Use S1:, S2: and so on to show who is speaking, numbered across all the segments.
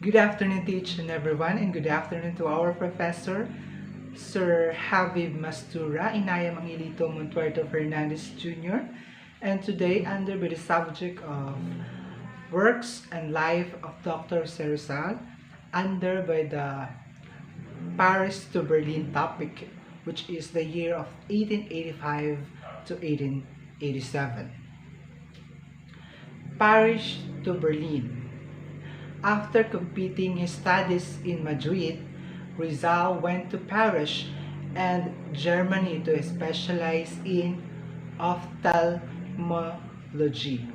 S1: Good afternoon to each and everyone, and good afternoon to our professor, Sir Habib Mastura, Inaya Mangilito Montuerto Fernandez Jr. And today, under by the subject of Works and Life of Dr. Rizal, under by the Paris to Berlin topic, which is the year of 1885 to 1887. Paris to Berlin. After completing his studies in Madrid, Rizal went to Paris and Germany to specialize in ophthalmology.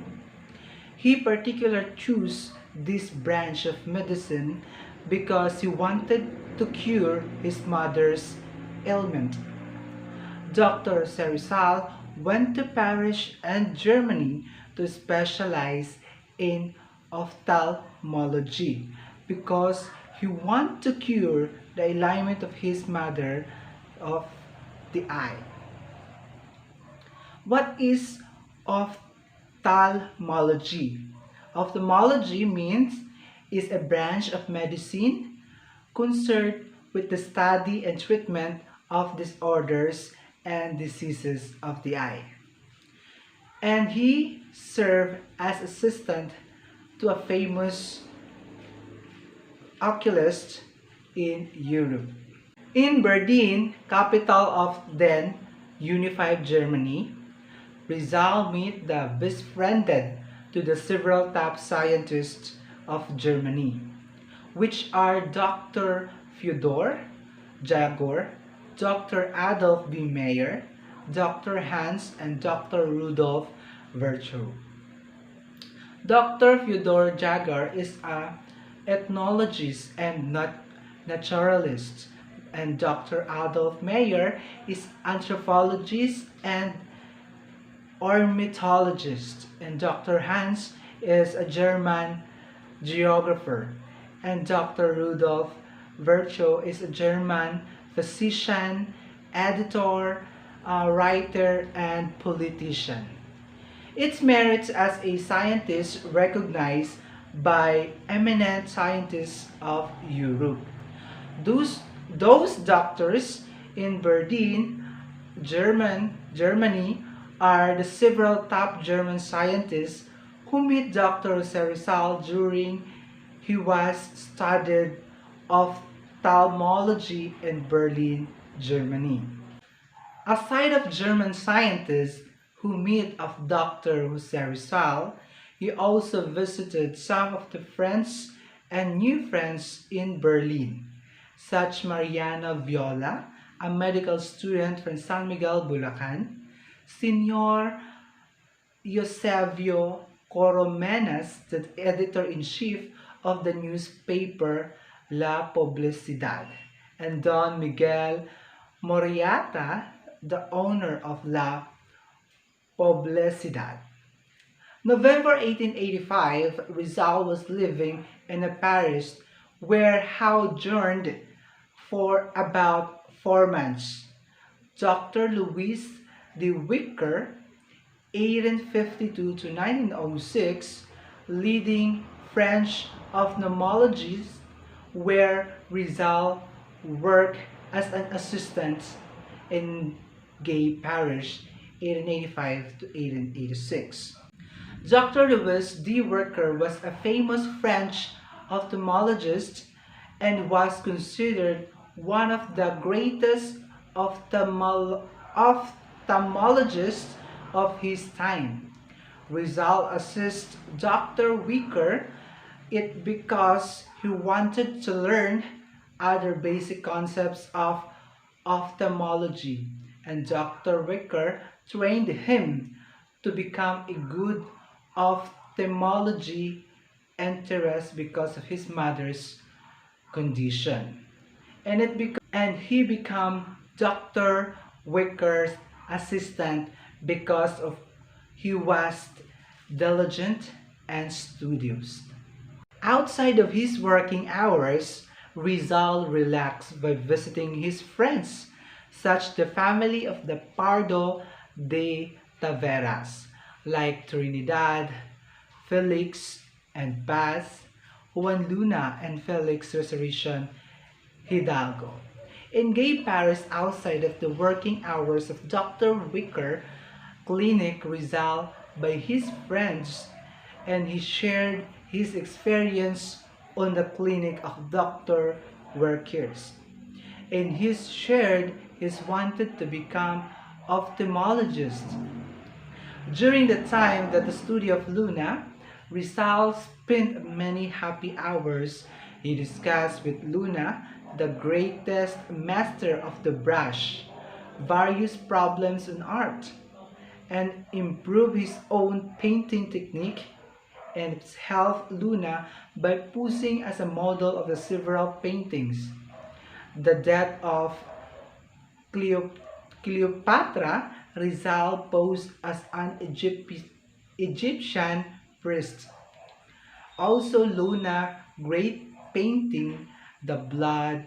S1: He particularly chose this branch of medicine because he wanted to cure his mother's ailment. Dr. Rizal went to Paris and Germany to specialize in ophthalmology because he wanted to cure the ailment of his mother of the eye. What is ophthalmology? Ophthalmology means is a branch of medicine concerned with the study and treatment of disorders and diseases of the eye. And he served as assistant to a famous oculist in Europe. In Berlin, capital of then unified Germany, Rizal met the befriended to the several top scientists of Germany, which are Dr. Fyodor Jagor, Dr. Adolf B. Meyer, Dr. Hans, and Dr. Rudolf Virchow. Dr. Fyodor Jagor is an ethnologist and naturalist, and Dr. Adolf Meyer is anthropologist and ornithologist, and Dr. Hans is a German geographer, and Dr. Rudolf Virchow is a German physician, editor, writer, and politician. Its merits as a scientist recognized by eminent scientists of Europe. Those doctors in Berlin, Germany, are the several top German scientists who met Dr. Rizal during he was studied ophthalmology in Berlin, Germany. Aside of German scientists who met of Dr. Rizal, he also visited some of the friends and new friends in Berlin, such Mariana Viola, a medical student from San Miguel, Bulacan, Senor Eusebio Coromenas, the editor-in-chief of the newspaper La Publicidad, and Don Miguel Moriata, the owner of La Publicidad. November 1885, Rizal was living in Paris, where Howe journeyed for about 4 months. Dr. Louis de Wicker, 1852 to 1906, leading French ophthalmologist, where Rizal worked as an assistant in Gay Parish, 1885 to 1886. Dr. Louis D. Wicker was a famous French ophthalmologist and was considered one of the greatest ophthalmologists of his time. Rizal assisted Dr. Wicker it because he wanted to learn other basic concepts of ophthalmology, and Dr. Wicker trained him to become a good ophthalmology enthusiast because of his mother's condition. And he became Dr. Wicker's assistant because of he was diligent and studious. Outside of his working hours, Rizal relaxed by visiting his friends, such the family of the Pardo de Taveras, like Trinidad, Felix, and Paz, Juan Luna and Felix Resurrection Hidalgo. In gay Paris outside of the working hours of Dr. Wicker Clinic Rizal by his friends, and he shared his experience on the clinic of Dr. Workers. And he shared his wanted to become ophthalmologist. During the time that the studio of Luna, Rizal spent many happy hours. He discussed with Luna, the greatest master of the brush, various problems in art, and improved his own painting technique and helped Luna by posing as a model of the several paintings. The death of Cleopatra, Rizal posed as an Egyptian priest. Also Luna great painting The Blood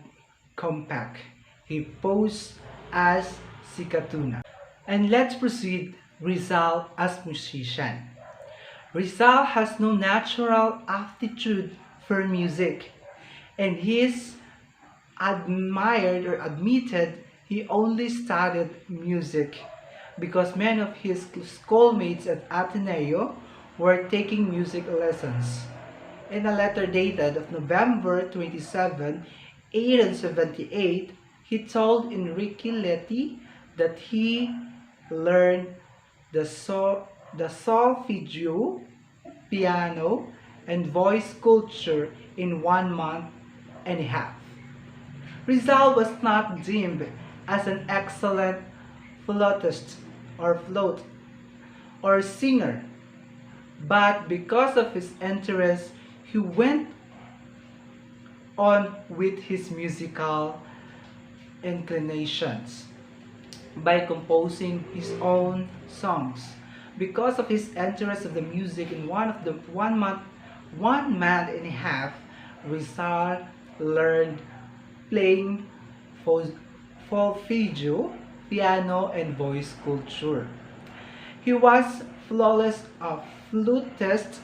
S1: Compact. He posed as Sikatuna. And let's proceed Rizal as musician. Rizal has no natural aptitude for music, and he is admired or admitted he only studied music because many of his schoolmates at Ateneo were taking music lessons. In a letter dated of November 27, 1878, he told Enrique Leti that he learned the solfeggio, piano, and voice culture in 1 month and a half. Rizal was not deemed as an excellent flautist or singer, but because of his interest, he went on with his musical inclinations by composing his own songs. Because of his interest of the music in 1 month and a half, Rizal learned playing solfeggio, piano, and voice culture. He was flawless flutist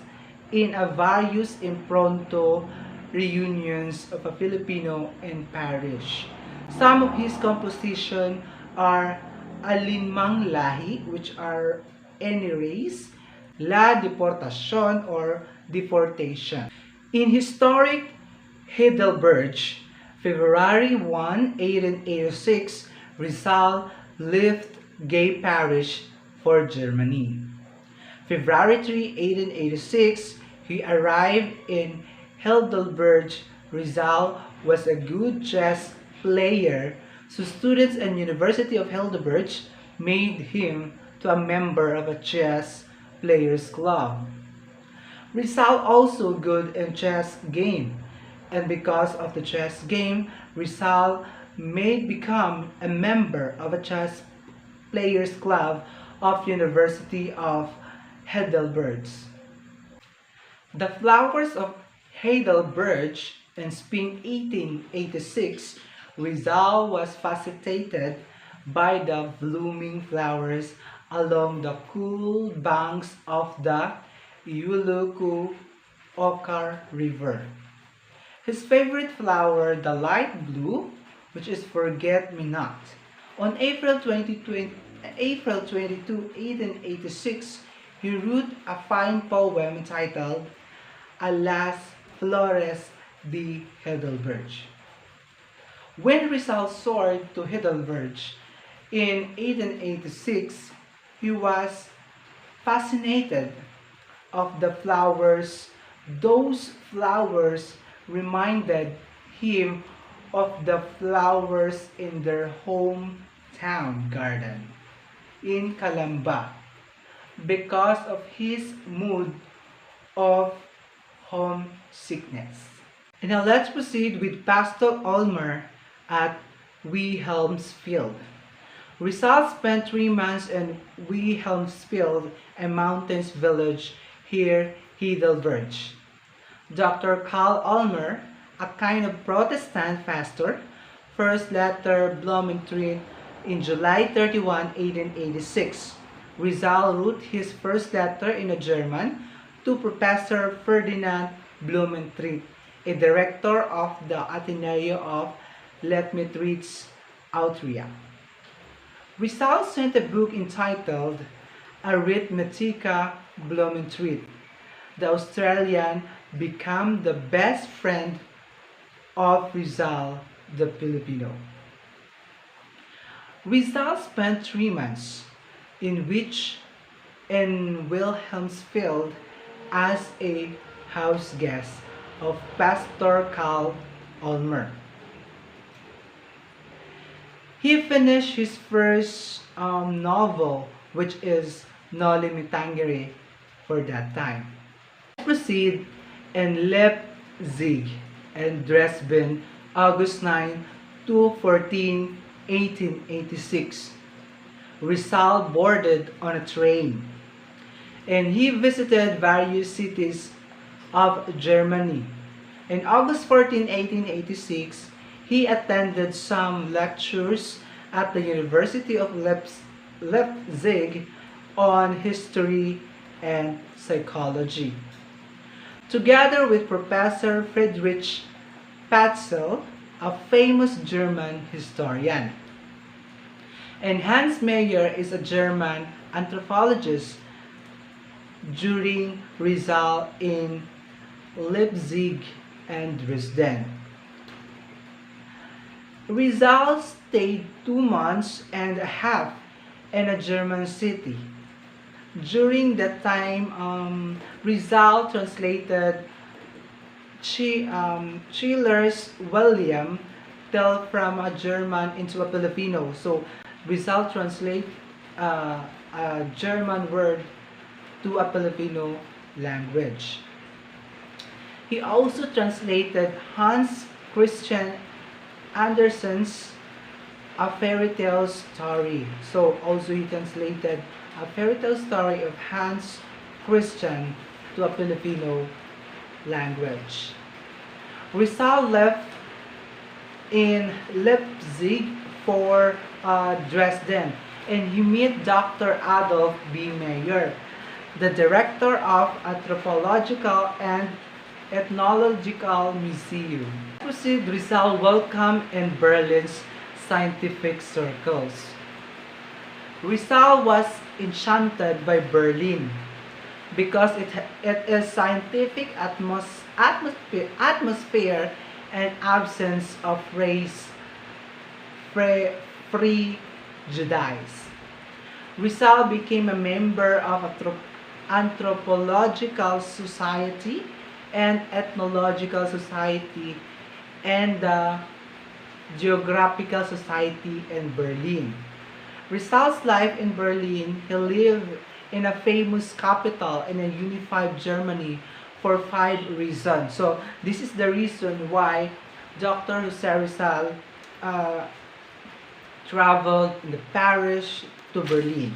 S1: in a various impromptu reunions of a Filipino in Paris. Some of his compositions are Alinmang Lahi, which are any race, La Deportación or Deportation. In historic Heidelberg, February 1, 1886, Rizal left gay Paris for Germany. February 3, 1886, he arrived in Heidelberg. Rizal was a good chess player, so students and University of Heidelberg made him to a member of a chess players club. Rizal also good in chess game, and because of the chess game, Rizal may become a member of a chess players club of University of Heidelberg. The Flowers of Heidelberg in spring 1886, Rizal was fascinated by the blooming flowers along the cool banks of the Uluku-Okar River. His favorite flower, the light blue, which is forget-me-not. On April 22, 1886, he wrote a fine poem entitled A las Flores de Heidelberg. When Rizal soared to Heidelberg in 1886, he was fascinated of the flowers. Those flowers reminded him of the flowers in their hometown garden in Calamba because of his mood of homesickness. And now let's proceed with Pastel Olmer at Wilhelmsfield. Rizal spent 3 months in Wilhelmsfield, a mountains village here, Heidelberg. Dr. Karl Olmer, a kind of Protestant pastor, first letter Blumentritt in July 31, 1886. Rizal wrote his first letter in German to Professor Ferdinand Blumentritt a director of the Ateneo of Leipzig, Austria. Rizal sent a book entitled Arithmetica Blumentritt. The Australian became the best friend of Rizal, the Filipino. Rizal spent 3 months in Wilhelmsfield as a house guest of Pastor Karl Ulmer. He finished his first novel, which is Noli Me Tangere for that time. Proceed in Leipzig and Dresden, August 9 to 14, 1886. Rizal boarded on a train, and he visited various cities of Germany. In August 14, 1886, he attended some lectures at the University of Leipzig on history and psychology, together with Professor Friedrich Patzel, a famous German historian. And Hans Meyer is a German anthropologist during Rizal in Leipzig and Dresden. Rizal stayed 2 months and a half in a German city. During that time, Rizal translated Schiller's William Tell from a German into a Filipino. So Rizal translate a German word to a Filipino language. He also translated Hans Christian Andersen's A Fairy Tale Story. So also he translated a fairy tale story of Hans Christian to a Filipino language. Rizal left in Leipzig for Dresden, and he met Dr. Adolf B. Meyer, the director of Anthropological and Ethnological Museum. Proceed, Rizal welcome in Berlin's scientific circles. Rizal was enchanted by Berlin because it is scientific atmosphere and absence of race prejudice. Rizal became a member of Anthropological Society and Ethnological Society and the Geographical Society in Berlin. Rizal's life in Berlin, he lived in a famous capital in a unified Germany for 5 reasons. So this is the reason why Dr. Jose Rizal traveled in the Paris to Berlin.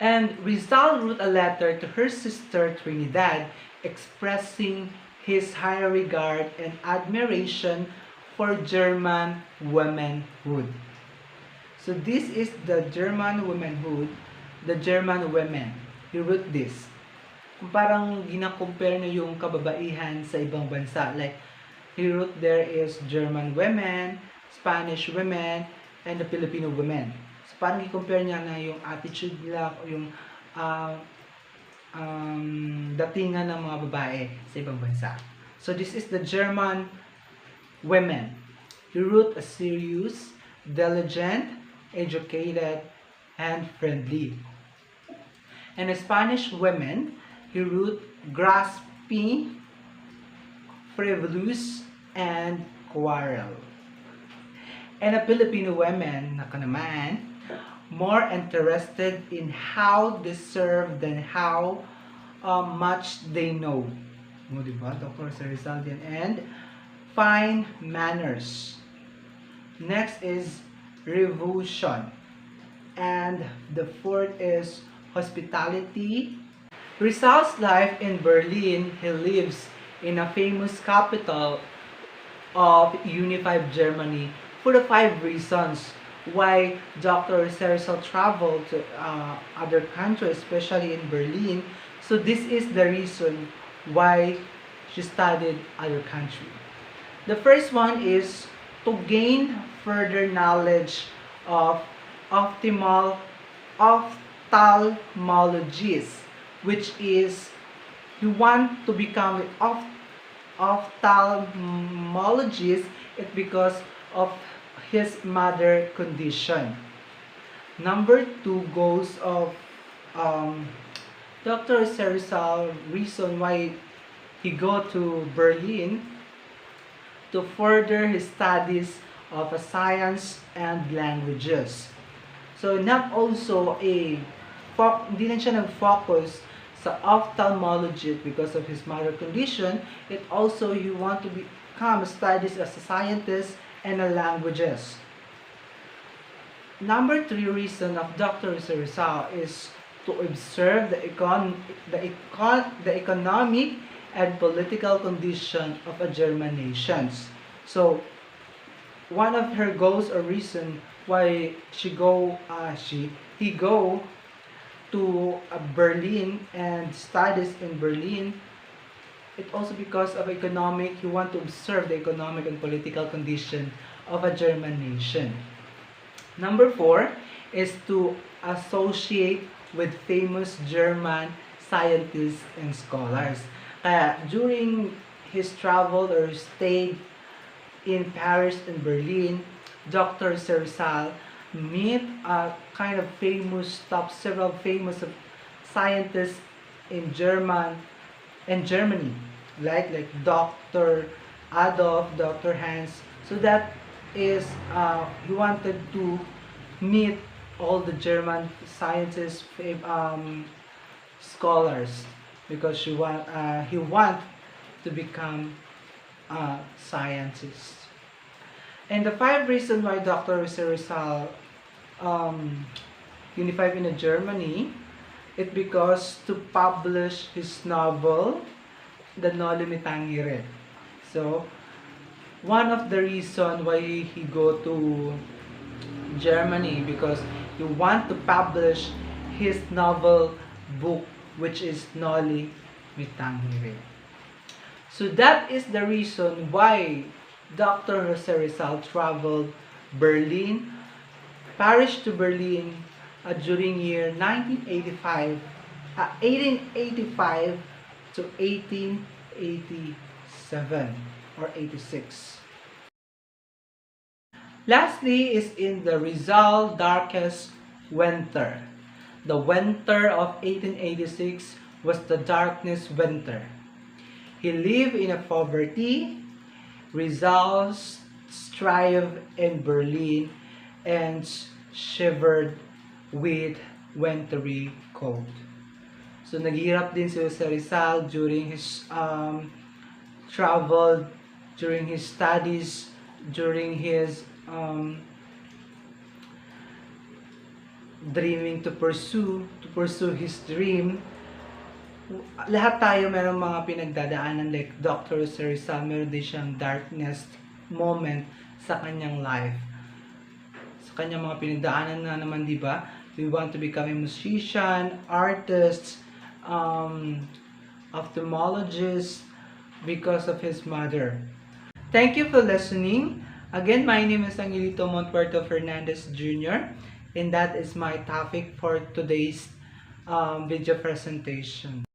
S1: And Rizal wrote a letter to her sister Trinidad expressing his high regard and admiration for German womanhood. So this is the German womanhood, the German women. He wrote this. Parang gina-compare na yung kababaihan sa ibang bansa. Like, he wrote there is German women, Spanish women, and the Filipino women. So parang i-compare niya na yung attitude nila o yung datingan ng mga babae sa ibang bansa. So this is the German women. He wrote a serious, diligent, educated, and friendly. And the Spanish women, he wrote grasping, frivolous, and quarrel. And the Filipino women, naka naman, more interested in how they serve than how much they know. Mo, diba? Dr. Rizal din. And fine manners. Next is revolution. And the fourth is hospitality. Rizal's life in Berlin, he lives in a famous capital of unified Germany for the 5 reasons why Dr. Rizal traveled to other countries, especially in Berlin. So this is the reason why she studied other country. The first one is to gain further knowledge of optimal ophthalmologist, which is you want to become an ophthalmologist. It's because of his mother condition. Number two goals of Dr. Rizal, reason why he go to Berlin to further his studies of science and languages. So not also hindi lang siya nag-focus sa ophthalmology because of his mother condition. It also you want to become studies as a scientist and a languages. Number three reason of Dr. Rizal is to observe the economic and political condition of a German nations. So one of her goals or reason why he go to Berlin and studies in Berlin, it also because of economic, you want to observe the economic and political condition of a German nation. Number four is to associate with famous German scientists and scholars. During his travel or stay in Paris and Berlin, Dr. Rizal meet kind of several famous scientists in Germany, like Dr. Adolf, Dr. Hans. So that is he wanted to meet all the German scientists, scholars, because he want to become a scientist. And the five reasons why Dr. Rizal unified in Germany, it because to publish his novel, The Noli Me Tangere. So one of the reason why he go to Germany because he want to publish his novel book, which is Noli Me Tangere. So that is the reason why Dr. Rizal traveled Paris to Berlin during year 1885 to 1887 or 86. Lastly is in the Rizal darkest winter. The winter of 1886 was the darkest winter. He lived in a poverty. Rizal thrived in Berlin and shivered with wintry cold. So naghirap din si Rizal during his travel, during his studies, during his dreaming to pursue his dream. Lahat tayo meron mga pinagdadaanan, like Dr. Rizal, meron din siyang darkness moment sa kanyang life. Sa kanyang mga pinagdaanan na naman, di ba? We want to become a musician, artist, ophthalmologist because of his mother. Thank you for listening. Again, my name is Angelito Montpuerto Fernandez Jr. and that is my topic for today's video presentation.